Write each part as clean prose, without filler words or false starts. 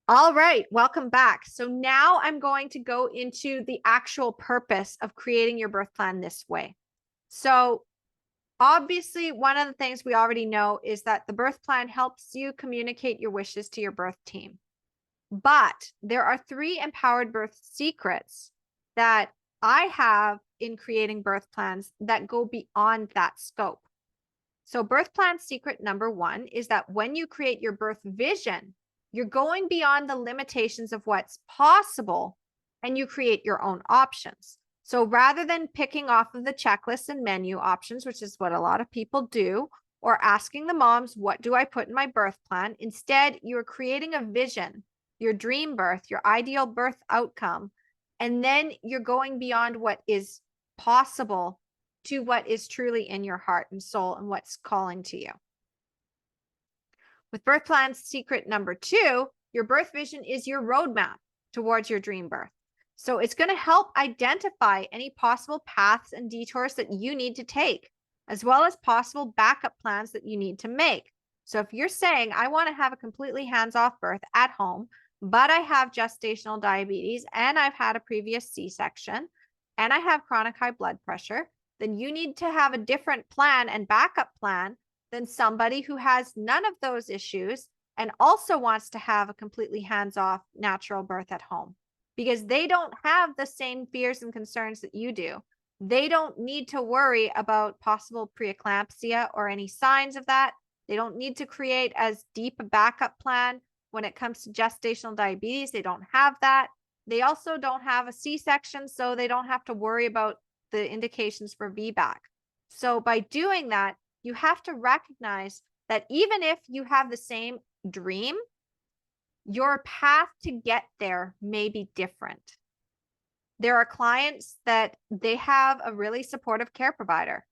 All right, welcome back. So now I'm going to go into the actual purpose of creating your birth plan this way. So obviously, one of the things we already know is that the birth plan helps you communicate your wishes to your birth team. But there are three empowered birth secrets that I have in creating birth plans that go beyond that scope. So, birth plan secret number one is that when you create your birth vision, you're going beyond the limitations of what's possible and you create your own options. So, rather than picking off of the checklist and menu options, which is what a lot of people do, or asking the moms, what do I put in my birth plan? Instead, you're creating a vision, your dream birth, your ideal birth outcome. And then you're going beyond what is possible to what is truly in your heart and soul and what's calling to you. With birth plan secret number two, your birth vision is your roadmap towards your dream birth. So it's going to help identify any possible paths and detours that you need to take, as well as possible backup plans that you need to make. So if you're saying, I want to have a completely hands-off birth at home, but I have gestational diabetes and I've had a previous C-section and I have chronic high blood pressure, then you need to have a different plan and backup plan than somebody who has none of those issues and also wants to have a completely hands-off natural birth at home, because they don't have the same fears and concerns that you do. They don't need to worry about possible preeclampsia or any signs of that. They don't need to create as deep a backup plan when it comes to gestational diabetes. They don't have that. They also don't have a C-section, so they don't have to worry about the indications for VBAC. So by doing that, you have to recognize that even if you have the same dream, your path to get there may be different. There are clients that they have a really supportive care provider,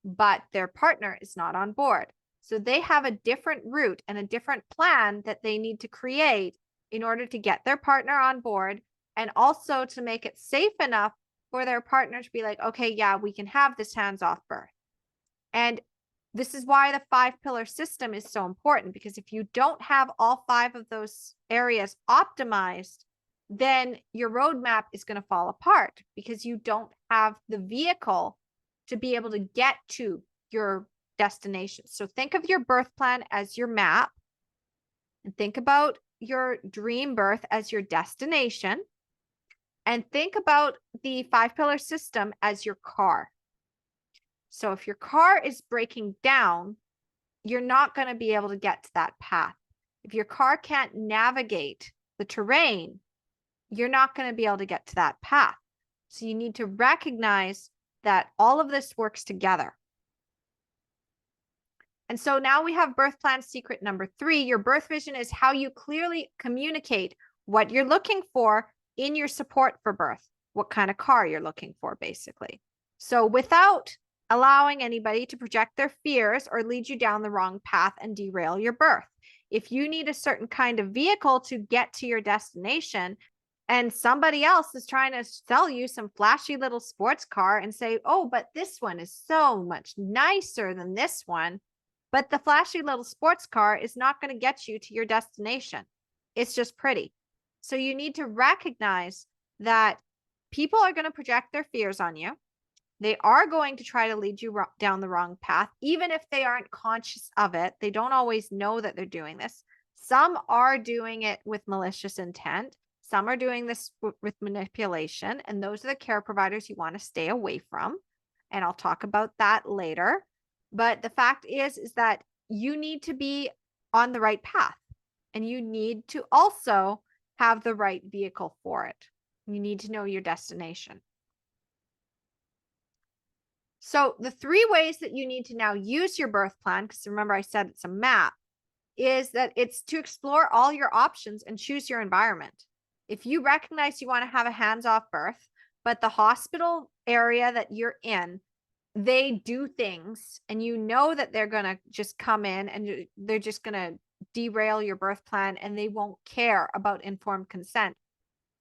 but their partner is not on board. So they have a different route and a different plan that they need to create in order to get their partner on board and also to make it safe enough for their partner to be like, okay, yeah, we can have this hands-off birth. And this is why the 5-pillar system is so important, because if you don't have all 5 of those areas optimized, then your roadmap is going to fall apart because you don't have the vehicle to be able to get to your destination. So think of your birth plan as your map and think about your dream birth as your destination and think about the 5-pillar system as your car. So if your car is breaking down, you're not going to be able to get to that path. If your car can't navigate the terrain, you're not going to be able to get to that path. So you need to recognize that all of this works together. And so now we have birth plan secret number 3. Your birth vision is how you clearly communicate what you're looking for in your support for birth, what kind of car you're looking for, basically. So without allowing anybody to project their fears or lead you down the wrong path and derail your birth. If you need a certain kind of vehicle to get to your destination, and somebody else is trying to sell you some flashy little sports car and say, oh, but this one is so much nicer than this one. But the flashy little sports car is not going to get you to your destination. It's just pretty. So you need to recognize that people are going to project their fears on you. They are going to try to lead you down the wrong path, even if they aren't conscious of it. They don't always know that they're doing this. Some are doing it with malicious intent. Some are doing this with manipulation. And those are the care providers you want to stay away from. And I'll talk about that later. But the fact is that you need to be on the right path. And you need to also have the right vehicle for it. You need to know your destination. So the 3 ways that you need to now use your birth plan, because remember I said it's a map, is that it's to explore all your options and choose your environment. If you recognize you want to have a hands-off birth, but the hospital area that you're in, they do things and you know that they're going to just come in and they're just going to derail your birth plan and they won't care about informed consent.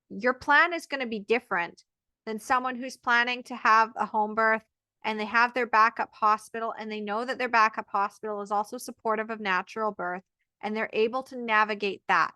Your plan is going to be different than someone who's planning to have a home birth and they have their backup hospital and they know that their backup hospital is also supportive of natural birth and they're able to navigate that.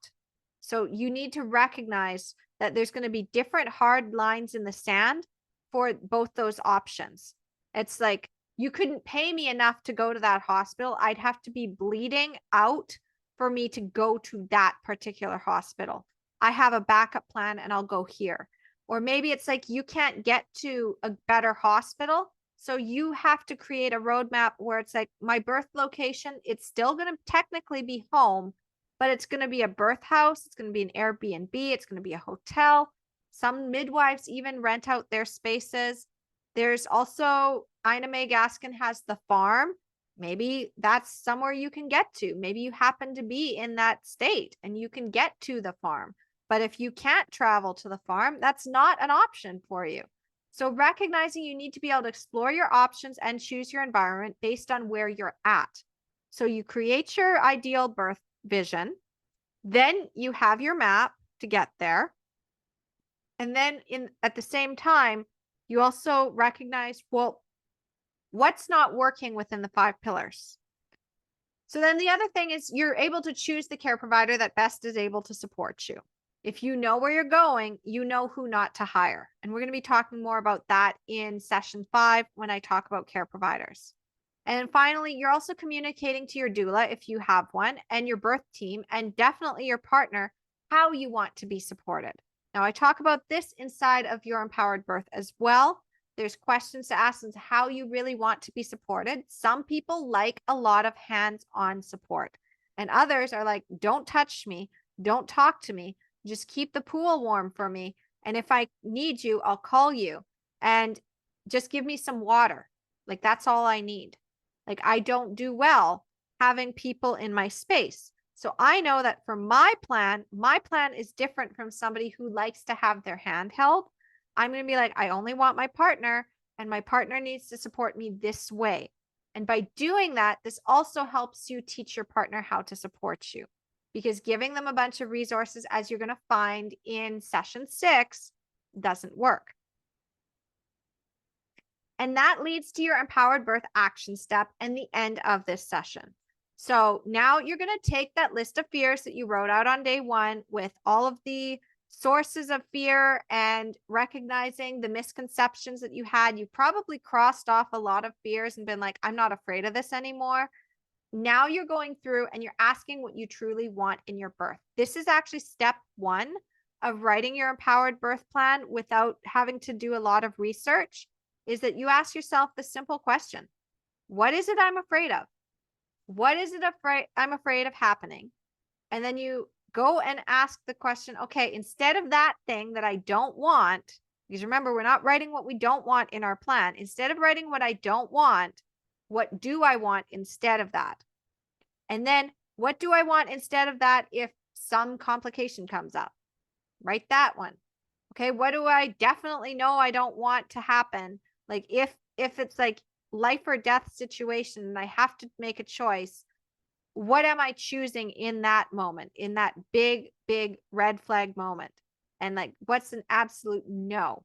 So you need to recognize that there's going to be different hard lines in the sand for both those options. It's like, you couldn't pay me enough to go to that hospital. I'd have to be bleeding out for me to go to that particular hospital. I have a backup plan and I'll go here. Or maybe it's like you can't get to a better hospital. So you have to create a roadmap where it's like, my birth location, it's still going to technically be home, but it's going to be a birth house. It's going to be an Airbnb. It's going to be a hotel. Some midwives even rent out their spaces. There's also, Ina May Gaskin has the farm. Maybe that's somewhere you can get to. Maybe you happen to be in that state and you can get to the farm. But if you can't travel to the farm, that's not an option for you. So recognizing you need to be able to explore your options and choose your environment based on where you're at. So you create your ideal birth vision, then you have your map to get there. And then at the same time, you also recognize, well, what's not working within the 5 pillars. So then the other thing is you're able to choose the care provider that best is able to support you. If you know where you're going, you know who not to hire. And we're going to be talking more about that in session 5 when I talk about care providers. And finally, you're also communicating to your doula, if you have one, and your birth team, and definitely your partner, how you want to be supported. Now, I talk about this inside of your empowered birth as well. There's questions to ask as to how you really want to be supported. Some people like a lot of hands-on support, and others are like, don't touch me, don't talk to me, just keep the pool warm for me. And if I need you, I'll call you, and just give me some water. Like, that's all I need. Like, I don't do well having people in my space. So I know that for my plan is different from somebody who likes to have their hand held. I'm going to be like, I only want my partner, and my partner needs to support me this way. And by doing that, this also helps you teach your partner how to support you, because giving them a bunch of resources, as you're going to find in session 6, doesn't work. And that leads to your empowered birth action step and the end of this session. So now you're going to take that list of fears that you wrote out on day 1 with all of the sources of fear and recognizing the misconceptions that you had. You probably crossed off a lot of fears and been like, I'm not afraid of this anymore. Now you're going through and you're asking what you truly want in your birth. This is actually step 1 of writing your empowered birth plan without having to do a lot of research, is that you ask yourself the simple question: what is it I'm afraid of? What is it I'm afraid of happening? And then you go and ask the question, okay, instead of that thing that I don't want, because remember, we're not writing what we don't want in our plan. Instead of writing what I don't want, what do I want instead of that? And then what do I want instead of that if some complication comes up? Write that one. Okay, what do I definitely know I don't want to happen? Like if it's like life or death situation and I have to make a choice, what am I choosing in that moment, in that big red flag moment? And like, what's an absolute no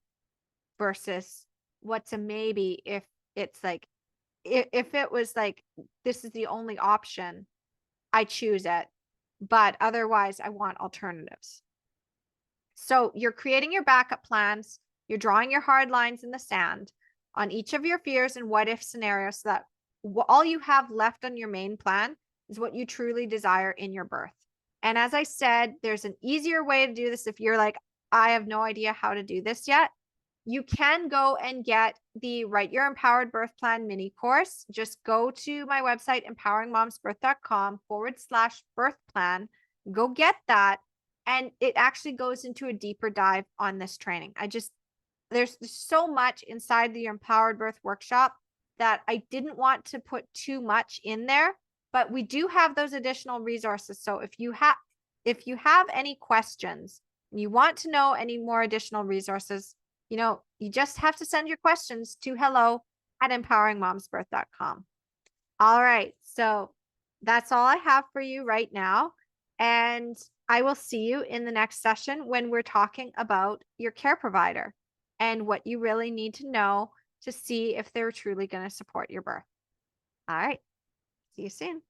versus what's a maybe if it's like, if it was like, this is the only option, I choose it, but otherwise I want alternatives. So you're creating your backup plans, you're drawing your hard lines in the sand on each of your fears and what if scenarios, so that all you have left on your main plan is what you truly desire in your birth. And as I said, there's an easier way to do this. If you're like, I have no idea how to do this yet, you can go and get the Write Your Empowered Birth Plan mini course. Just go to my website, empoweringmomsbirth.com/birth plan. Go get that. And it actually goes into a deeper dive on this training. There's so much inside the Empowered Birth workshop that I didn't want to put too much in there, but we do have those additional resources. So if you have any questions, and you want to know any more additional resources, you just have to send your questions to hello@empoweringmomsbirth.com. All right. So that's all I have for you right now. And I will see you in the next session when we're talking about your care provider and what you really need to know to see if they're truly going to support your birth. All right. See you soon.